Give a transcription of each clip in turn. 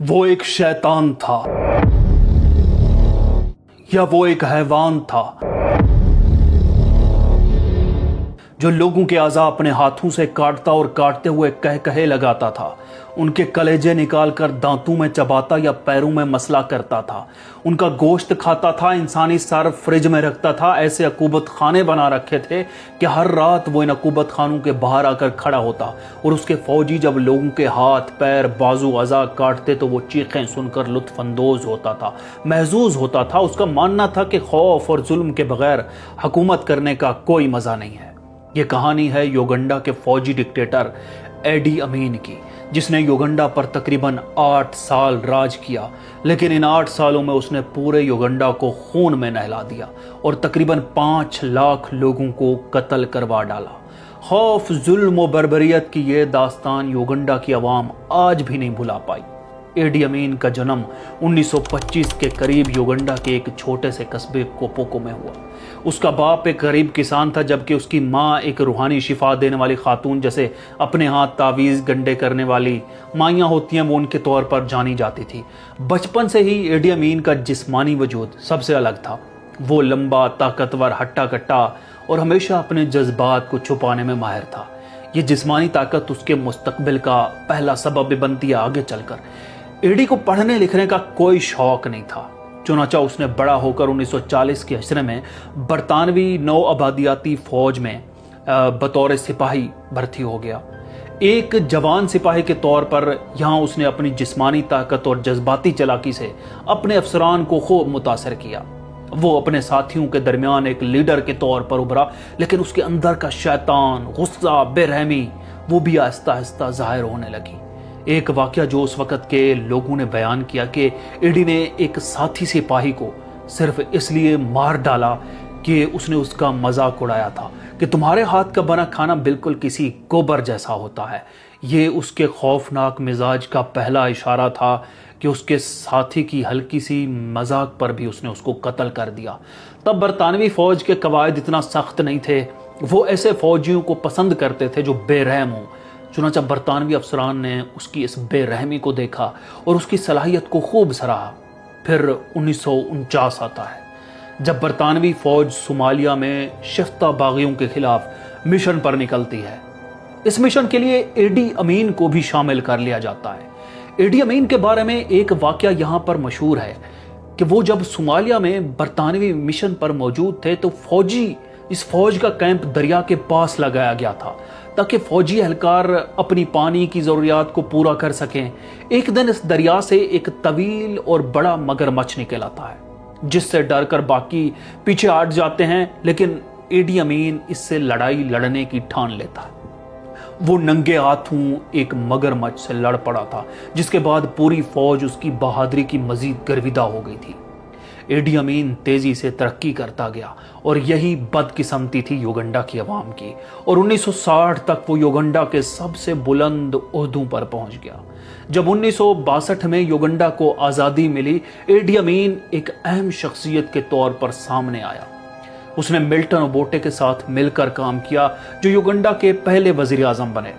वो एक शैतान था या वो एक हैवान था जो लोगों के अज़ा अपने हाथों से काटता और काटते हुए कह कहे लगाता था। उनके कलेजे निकाल कर दांतों में चबाता या पैरों में मसला करता था। उनका गोश्त खाता था, इंसानी सर फ्रिज में रखता था। ऐसे अकूबत खाने बना रखे थे कि हर रात वो इन अकूबत खानों के बाहर आकर खड़ा होता और उसके फौजी जब लोगों के हाथ पैर बाजू अज़ा काटते तो वो चीखें सुनकर लुत्फ अंदोज होता था, महजूज होता था। उसका मानना था कि खौफ और जुल्म के बगैर हुकूमत करने का कोई मज़ा नहीं है। ये कहानी है युगांडा के फौजी डिक्टेटर एडी अमीन की, जिसने युगांडा पर तकरीबन 8 साल राज किया। लेकिन इन 8 सालों में उसने पूरे युगांडा को खून में नहला दिया और तकरीबन 5 लाख लोगों को कत्ल करवा डाला। खौफ, जुल्म और बर्बरियत की ये दास्तान युगांडा की आवाम आज भी नहीं भुला पाई। एडी अमीन का जन्म 1925 के करीब युगांडा के एक छोटे से कस्बे कोपोको में हुआ। उसका बाप एक गरीब किसान था, जबकि उसकी माँ एक रूहानी शिफा देने वाली खातून, जैसे अपने हाथ तावीज़ गंडे करने वाली माइयाँ होती हैं, वो उनके तौर पर जानी जाती थी। बचपन से ही एडी अमीन का जिस्मानी वजूद सबसे अलग था। वो लंबा, ताकतवर, हट्टा कट्टा और हमेशा अपने जज्बात को छुपाने में माहिर था। ये जिस्मानी ताकत उसके मुस्तकबिल का पहला सबब भी बनती है आगे चलकर। एडी को पढ़ने लिखने का कोई शौक नहीं था, चुनाचा उसने बड़ा होकर 1940 के अशरे में बरतानवी नौ आबादियाती फौज में बतौर सिपाही भर्ती हो गया। एक जवान सिपाही के तौर पर यहाँ उसने अपनी जिस्मानी ताकत और जज्बाती चालाकी से अपने अफसरान को खूब मुतासर किया। वो अपने साथियों के दरमियान एक लीडर के तौर पर उभरा, लेकिन उसके अंदर का शैतान, गुस्सा, बेरहमी वो भी आहिस्ता आहिस्ता जाहिर होने लगी। एक वाकया जो उस वक़्त के लोगों ने बयान किया कि एडी ने एक साथी सिपाही को सिर्फ इसलिए मार डाला कि उसने उसका मजाक उड़ाया था कि तुम्हारे हाथ का बना खाना बिल्कुल किसी गोबर जैसा होता है। ये उसके खौफनाक मिजाज का पहला इशारा था कि उसके साथी की हल्की सी मजाक पर भी उसने उसको कत्ल कर दिया। तब बरतानवी फ़ौज के कवायद इतना सख्त नहीं थे, वो ऐसे फ़ौजियों को पसंद करते थे जो बेरहम हों। चुनांचे बरतानवी अफसरान ने उसकी इस बेरहमी को देखा और उसकी सलाहियत को खूब सराहा। फिर 1949 आता है, जब बरतानवी फौज सोमालिया में शिफ्ता बागियों के खिलाफ मिशन पर निकलती है। इस मिशन के लिए एडी अमीन को भी शामिल कर लिया जाता है। एडी अमीन के बारे में एक वाकया यहाँ पर मशहूर है कि वो जब सोमालिया में बरतानवी मिशन पर मौजूद थे तो इस फौज का कैंप दरिया के पास लगाया गया था ताकि फौजी एहलकार अपनी पानी की ज़रूरियात को पूरा कर सकें। एक दिन इस दरिया से एक तवील और बड़ा मगरमच्छ निकल आता है, जिससे डर कर बाकी पीछे हट जाते हैं, लेकिन एडी अमीन इससे लड़ाई लड़ने की ठान लेता है। वो नंगे हाथों एक मगरमच्छ से लड़ पड़ा था, जिसके बाद पूरी फौज उसकी बहादुरी की मजीद गर्विदा हो गई थी। एडी अमीन तेजी से तरक्की करता गया और यही बदकिस्मती थी युगांडा की आवाम की, और 1960 तक वो युगांडा के सबसे बुलंद ओहदों पर पहुंच गया। जब 1962 में युगांडा को आज़ादी मिली, एडी अमीन एक अहम शख्सियत के तौर पर सामने आया। उसने मिल्टन ओबोटे के साथ मिलकर काम किया, जो युगांडा के पहले वजीर आजम बने।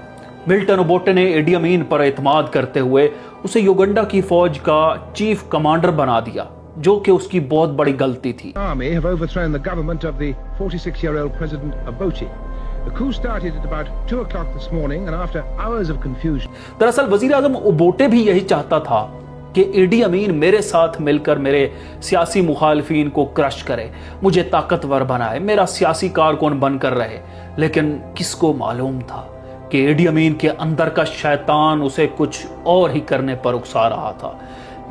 मिल्टन ओबोटे ने एडी अमीन पर एतमाद करते हुए उसे युगांडा की फौज का चीफ कमांडर बना दिया, जो कि उसकी बहुत बड़ी गलती थी। Army have overthrown the government of the 46-year-old President Obote. The coup started at about 2 o'clock this morning and after hours of confusion. दरअसल वजीर आजम ओबोटे भी यही चाहता था कि एडी अमीन मेरे साथ मिलकर मेरे सियासी मुखालफिन को क्रश करे, मुझे ताकतवर बनाए, मेरा सियासी कारकुन बनकर रहे। लेकिन किसको मालूम था कि एडी अमीन के अंदर का शैतान उसे कुछ और ही करने पर उकसा रहा था।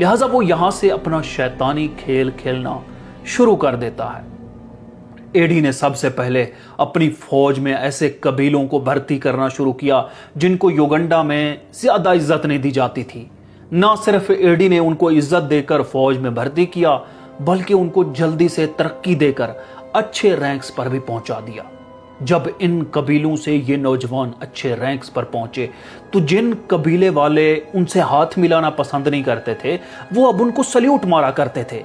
लिहाजा वो यहां से अपना शैतानी खेल खेलना शुरू कर देता है। एडी ने सबसे पहले अपनी फौज में ऐसे कबीलों को भर्ती करना शुरू किया जिनको युगांडा में ज्यादा इज्जत नहीं दी जाती थी। ना सिर्फ एडी ने उनको इज्जत देकर फौज में भर्ती किया, बल्कि उनको जल्दी से तरक्की देकर अच्छे रैंक्स पर भी पहुंचा दिया। जब इन कबीलों से ये नौजवान अच्छे रैंक्स पर पहुंचे तो जिन कबीले वाले उनसे हाथ मिलाना पसंद नहीं करते थे, वो अब उनको सल्यूट मारा करते थे।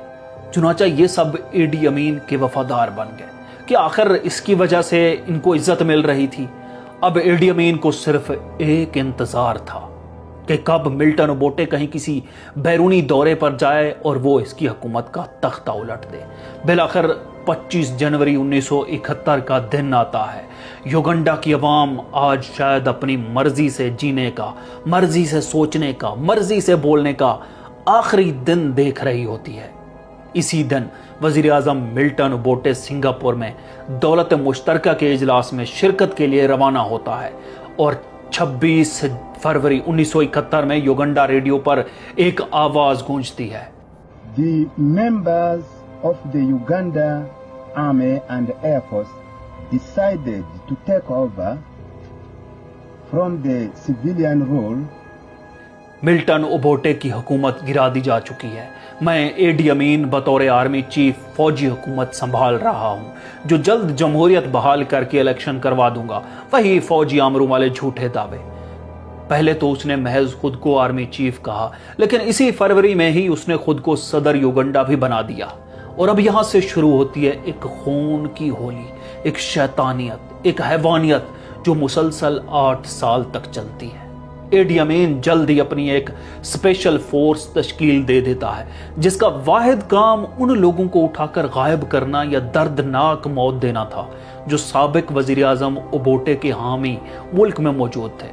चुनाचा ये सब एडी अमीन के वफादार बन गए कि आखिर इसकी वजह से इनको इज्जत मिल रही थी। अब एडी अमीन को सिर्फ एक इंतजार था کہ کب ملٹن اوبوٹے کہیں کسی بیرونی دورے پر جائے اور وہ اس کی حکومت کا تختہ الٹ دے۔ بالآخر 25 جنوری 1971 کا دن آتا ہے۔ یوگنڈا کی عوام آج شاید اپنی مرضی سے جینے کا، مرضی سے سوچنے کا، مرضی سے بولنے کا آخری دن دیکھ رہی ہوتی ہے۔ اسی دن وزیر اعظم ملٹن اوبوٹے سنگاپور میں دولت مشترکہ کے اجلاس میں شرکت کے لیے روانہ ہوتا ہے اور 26 فروری 1971 میں یوگنڈا ریڈیو پر ایک آواز گونجتی ہے۔ The members of the Uganda Army and Air Force decided to take over from the civilian rule. Milton Obote کی حکومت گرا دی جا چکی ہے۔ میں اے ڈی امین بطور آرمی چیف فوجی حکومت سنبھال رہا ہوں جو جلد جمہوریت بحال کر کے الیکشن کروا دوں گا۔ وہی فوجی آمروں والے جھوٹے دعوے۔ پہلے تو اس نے محض خود کو آرمی چیف کہا، لیکن اسی فروری میں ہی اس نے خود کو صدر یوگنڈا بھی بنا دیا۔ اور اب یہاں سے شروع ہوتی ہے ایک خون کی ہولی، ایک شیطانیت، ایک حیوانیت جو مسلسل 8 سال تک چلتی ہے۔ اے ڈی امین جلد ہی اپنی ایک اسپیشل فورس تشکیل دے دیتا ہے جس کا واحد کام ان لوگوں کو اٹھا کر غائب کرنا یا دردناک موت دینا تھا جو سابق وزیر اعظم اوبوٹے کے حامی ملک میں موجود تھے۔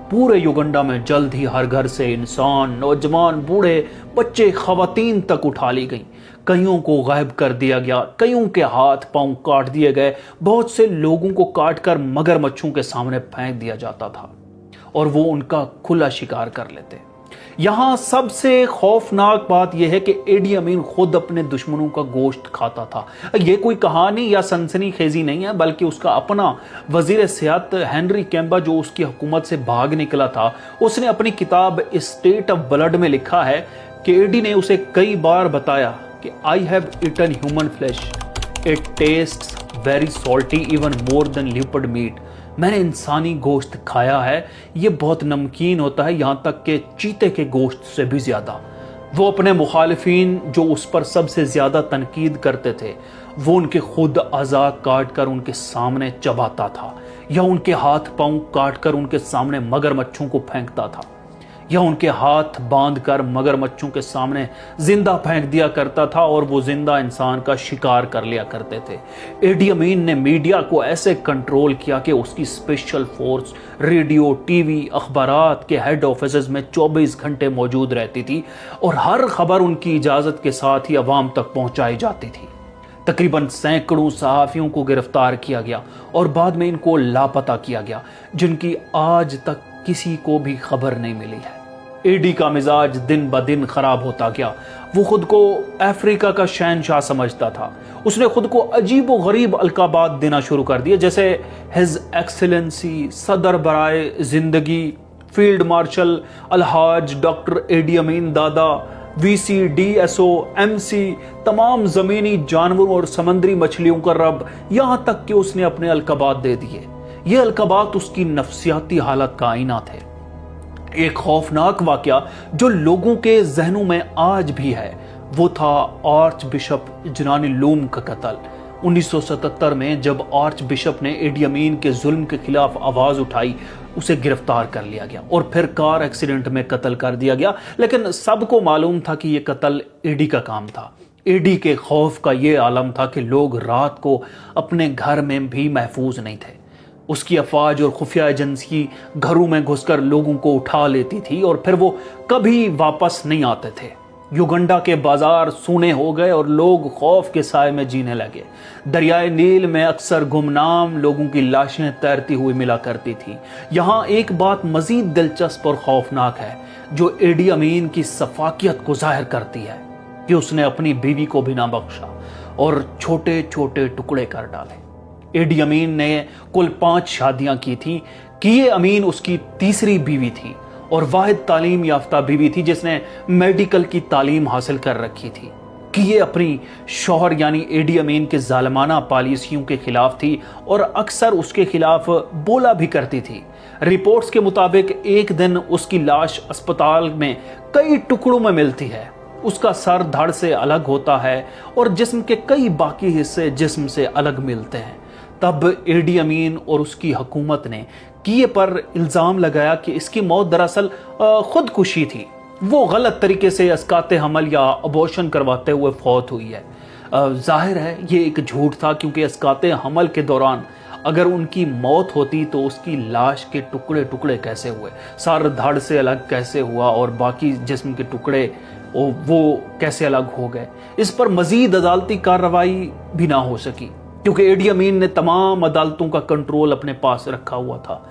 پورے یوگنڈا میں جلد ہی ہر گھر سے انسان، نوجوان، بوڑھے، بچے، خواتین تک اٹھا لی گئیں۔ کئیوں کو غائب کر دیا گیا، کئیوں کے ہاتھ پاؤں کاٹ دیے گئے، بہت سے لوگوں کو کاٹ کر مگرمچھوں کے سامنے پھینک دیا جاتا تھا اور وہ ان کا کھلا شکار کر لیتے۔ یہاں سب سے خوفناک بات یہ ہے کہ اے ڈی امین خود اپنے دشمنوں کا گوشت کھاتا تھا۔ یہ کوئی کہانی یا سنسنی خیزی نہیں ہے، بلکہ اس کا اپنا وزیر صحت ہنری کیمبا جو اس کی حکومت سے بھاگ نکلا تھا، اس نے اپنی کتاب اسٹیٹ آف بلڈ میں لکھا ہے کہ اے ڈی نے اسے کئی بار بتایا کہ I have eaten human flesh. It tastes very salty even more than leopard meat. میں نے انسانی گوشت کھایا ہے، یہ بہت نمکین ہوتا ہے، یہاں تک کہ چیتے کے گوشت سے بھی زیادہ۔ وہ اپنے مخالفین جو اس پر سب سے زیادہ تنقید کرتے تھے، وہ ان کے خود اعضاء کاٹ کر ان کے سامنے چباتا تھا، یا ان کے ہاتھ پاؤں کاٹ کر ان کے سامنے مگرمچھوں کو پھینکتا تھا، یا ان کے ہاتھ باندھ کر مگرمچھوں کے سامنے زندہ پھینک دیا کرتا تھا اور وہ زندہ انسان کا شکار کر لیا کرتے تھے۔ اے ڈی امین نے میڈیا کو ایسے کنٹرول کیا کہ اس کی special force radio, T V, اخبارات کے ہیڈ آفیسز میں 24 گھنٹے موجود رہتی تھی اور ہر خبر ان کی اجازت کے ساتھ ہی عوام تک پہنچائی جاتی تھی۔ تقریباً سینکڑوں صحافیوں کو گرفتار کیا گیا اور بعد میں ان کو لاپتہ کیا گیا، جن کی آج تک کسی کو بھی خبر نہیں ملی ہے۔ اے ڈی کا مزاج دن بدن خراب ہوتا گیا۔ وہ خود کو افریقہ کا شہنشاہ سمجھتا تھا۔ اس نے خود کو عجیب و غریب القابات دینا شروع کر دیے، جیسے ہز ایکسلنسی، صدر برائے زندگی، فیلڈ مارشل الحاج doctor Idi Amin Dada, V C, D S O, M C, تمام زمینی جانوروں اور سمندری مچھلیوں کا رب، یہاں تک کہ اس نے اپنے القابات دے دیے۔ یہ القابات اس کی نفسیاتی حالت کا آئینہ تھے۔ ایک خوفناک واقعہ جو لوگوں کے ذہنوں میں آج بھی ہے وہ تھا آرچ بشپ جنانی لوم کا قتل۔ 1977 میں جب آرچ بشپ نے اے ڈی امین کے ظلم کے خلاف آواز اٹھائی، اسے گرفتار کر لیا گیا اور پھر کار ایکسیڈنٹ میں قتل کر دیا گیا، لیکن سب کو معلوم تھا کہ یہ قتل اے ڈی کا کام تھا۔ اے ڈی کے خوف کا یہ عالم تھا کہ لوگ رات کو اپنے گھر میں بھی محفوظ نہیں تھے۔ اس کی افواج اور خفیہ ایجنسی گھروں میں گھس کر لوگوں کو اٹھا لیتی تھی اور پھر وہ کبھی واپس نہیں آتے تھے۔ یوگنڈا کے بازار سونے ہو گئے اور لوگ خوف کے سائے میں جینے لگے۔ دریائے نیل میں اکثر گمنام لوگوں کی لاشیں تیرتی ہوئی ملا کرتی تھیں۔ یہاں ایک بات مزید دلچسپ اور خوفناک ہے جو اے ڈی امین کی سفاکیت کو ظاہر کرتی ہے کہ اس نے اپنی بیوی کو بھی نہ بخشا اور چھوٹے چھوٹے ٹکڑے کر ڈالے۔ اے ڈی امین نے کل 5 شادیاں کی تھیں۔ کیے امین اس کی تیسری بیوی تھی اور واحد تعلیم یافتہ بیوی تھی جس نے میڈیکل کی تعلیم حاصل کر رکھی تھی۔ کیے اپنی شوہر یعنی اے ڈی امین کے ظالمانہ پالیسیوں کے خلاف تھی اور اکثر اس کے خلاف بولا بھی کرتی تھی۔ رپورٹس کے مطابق ایک دن اس کی لاش اسپتال میں کئی ٹکڑوں میں ملتی ہے۔ اس کا سر دھڑ سے الگ ہوتا ہے اور جسم کے کئی باقی حصے جسم سے الگ ملتے ہیں۔ तब एडी अमीन और उसकी हुकूमत ने किए पर इल्ज़ाम लगाया कि इसकी मौत दरअसल खुदकुशी थी। वो गलत तरीके से अस्काते हमल या अबॉर्शन करवाते हुए फौत हुई है। जाहिर है ये एक झूठ था, क्योंकि अस्काते हमल के दौरान अगर उनकी मौत होती तो उसकी लाश के टुकड़े टुकड़े कैसे हुए, सर धड़ से अलग कैसे हुआ और बाकी जिस्म के टुकड़े वो कैसे अलग हो गए। इस पर मजीद अदालती कार्रवाई भी ना हो सकी, क्योंकि एडी अमीन ने तमाम अदालतों का कंट्रोल अपने पास रखा हुआ था।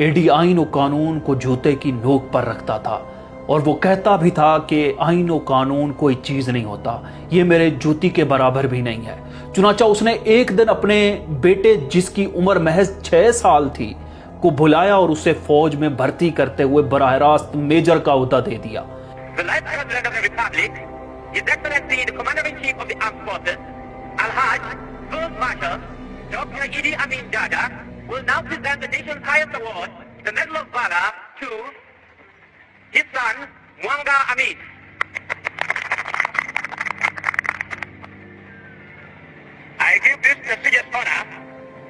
एडी आइन और कानून को जूते की नोक पर रखता था और वो कहता भी था कि आइन और कानून कोई चीज नहीं होता, ये मेरे जूती के बराबर भी नहीं है। चुनाचा उसने एक दिन अपने बेटे, जिसकी उम्र महज 6 साल थी, को बुलाया और उसे फौज में भर्ती करते हुए बराह रास्त मेजर का ओहदा दे दिया। The Life President of the Republic, His Excellency the Commander-in-Chief of the Armed Forces, Al-Hajj Field Marshal Dr. Idi Amin Dada, will now present the nation's highest award, the Medal of Valor, to his son, Mwanga Amin. I give this prestigious honor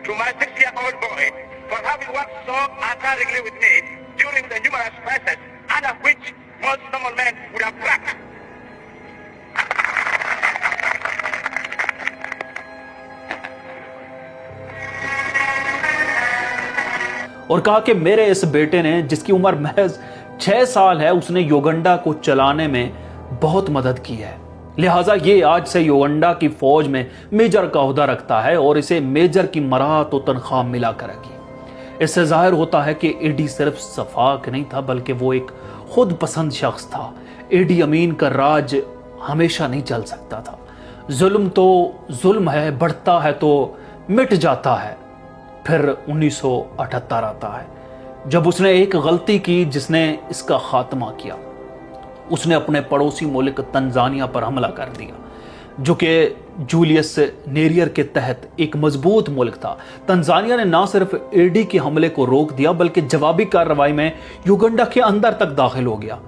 to my 6-year-old boy for having worked so unerringly with me during the numerous crises under which most normal men would have cracked. और कहा कि मेरे इस बेटे ने, जिसकी उम्र महज 6 साल है, उसने युगांडा को चलाने में बहुत मदद की है, लिहाजा ये आज से युगांडा की फौज में मेजर का ओहदा रखता है और इसे मेजर की मराहत और तनख्वाह मिला करेगी। इससे जाहिर होता है कि एडी सिर्फ सफाक नहीं था, बल्कि वो एक खुद पसंद शख्स था। एडी अमीन का राज हमेशा नहीं चल सकता था। जुल्म तो जुल्म है, बढ़ता है तो मिट जाता है। फिर 1978 आता है, जब उसने एक गलती की जिसने इसका खात्मा किया। उसने अपने पड़ोसी मुल्क तंजानिया पर हमला कर दिया, जो कि जूलियस नेरियर के तहत एक मजबूत मुल्क था। तंजानिया ने ना सिर्फ एडी के हमले को रोक दिया, बल्कि जवाबी कार्रवाई में युगांडा के अंदर तक दाखिल हो गया।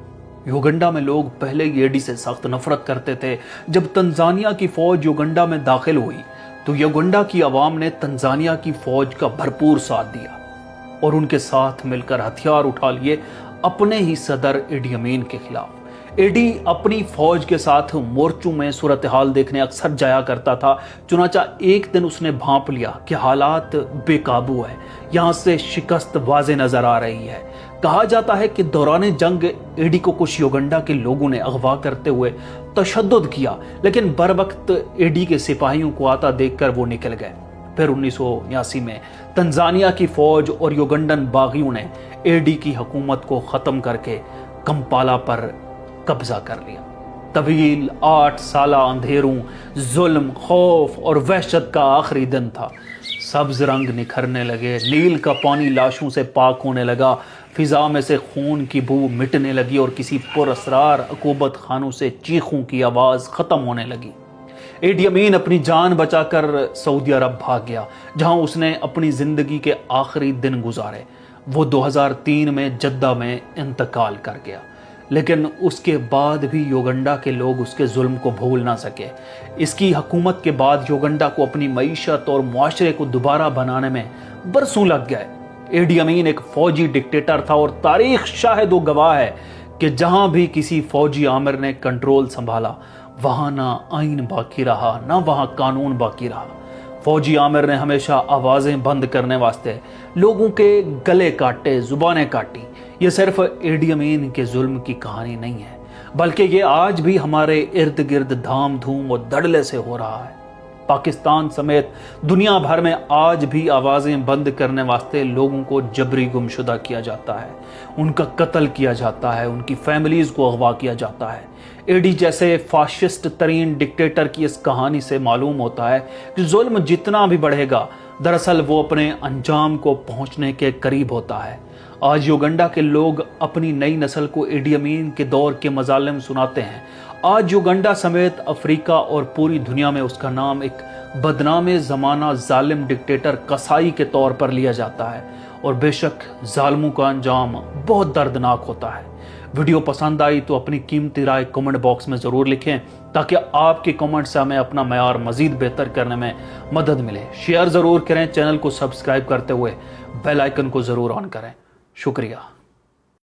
युगांडा में लोग पहले ही एडी से सख्त नफरत करते थे। जब तंजानिया की फौज युगांडा में दाखिल हुई तो युगांडा की आवाम ने तंजानिया की फौज का भरपूर साथ दिया और उनके साथ मिलकर हथियार उठा लिए अपने ही सदर एडी अमीन के खिलाफ। एडी अपनी फौज के साथ मोर्चों में सूरत हाल देखने अक्सर जाया करता था। चुनाचा एक दिन उसने भांप लिया कि हालात बेकाबू है, यहाँ से शिकस्त वाज़े नजर आ रही है। कहा जाता है कि दौरान जंग एडी को कुछ युगांडा के लोगों ने अगवा करते हुए तशद्दुद किया, लेकिन बर वक्त एडी के सिपाहियों को आता देखकर वो निकल गए। फिर 1989 में तंजानिया की फौज और युगांडन बागियों ने एडी की हुकूमत को ख़त्म करके कंपाला पर कब्जा कर लिया। तवील 8 साला अंधेरों, जुल्म, खौफ और वहशत का आखिरी दिन था। सब्ज रंग निखरने लगे, नील का पानी लाशों से पाक होने लगा, फिजा में से खून की बू मिटने लगी और किसी पुरअसरार अकूबत खानों से चीखों की आवाज़ ख़त्म होने लगी। एडी अमीन अपनी जान बचाकर सऊदी अरब भाग गया, जहां उसने अपनी ज़िंदगी के आखिरी दिन गुजारे। वो 2003 में जद्दा में इंतकाल कर गया, लेकिन उसके बाद भी युगांडा के लोग उसके जुल्म को भूल ना सके। इसकी हुकूमत के बाद युगांडा को अपनी मईशत और मुआशरे को दोबारा बनाने में बरसों लग गए। एडी अमीन एक फौजी डिक्टेटर था और तारीख शाहिद व गवाह है कि जहां भी किसी फौजी आमिर ने कंट्रोल संभाला, वहां ना आइन बाकी रहा, ना वहां कानून बाकी रहा। फौजी आमिर ने हमेशा आवाज़ें बंद करने वास्ते लोगों के गले काटे, जुबानें काटी। ये सिर्फ एडी अमीन के जुल्म की कहानी नहीं है, बल्कि ये आज भी हमारे इर्द गिर्द धाम धूम और धड़ल्ले से हो रहा है। पाकिस्तान समेत दुनिया भर में आज भी आवाज़ें बंद करने वास्ते लोगों को जबरी गुमशुदा किया जाता है, उनका कत्ल किया जाता है, उनकी फैमिलीज़ को अगवा किया जाता है। एडी जैसे फाशिस्ट तरीन डिक्टेटर की इस कहानी से मालूम होता है कि जुल्म जितना भी बढ़ेगा, दरअसल वो अपने अंजाम को पहुंचने के करीब होता है। आज युगांडा के लोग अपनी नई नस्ल को एडी अमीन के दौर के मजालिम सुनाते हैं। आज युगांडा समेत अफ्रीका और पूरी दुनिया में उसका नाम एक बदनाम ज़माना जालिम डिक्टेटर कसाई के तौर पर लिया जाता है اور بے شک ظالموں کا انجام بہت دردناک ہوتا ہے۔ ویڈیو پسند آئی تو اپنی قیمتی رائے کمنٹ باکس میں ضرور لکھیں تاکہ آپ کے کمنٹ سے ہمیں اپنا معیار مزید بہتر کرنے میں مدد ملے۔ شیئر ضرور کریں، چینل کو سبسکرائب کرتے ہوئے بیل آئیکن کو ضرور آن کریں۔ شکریہ۔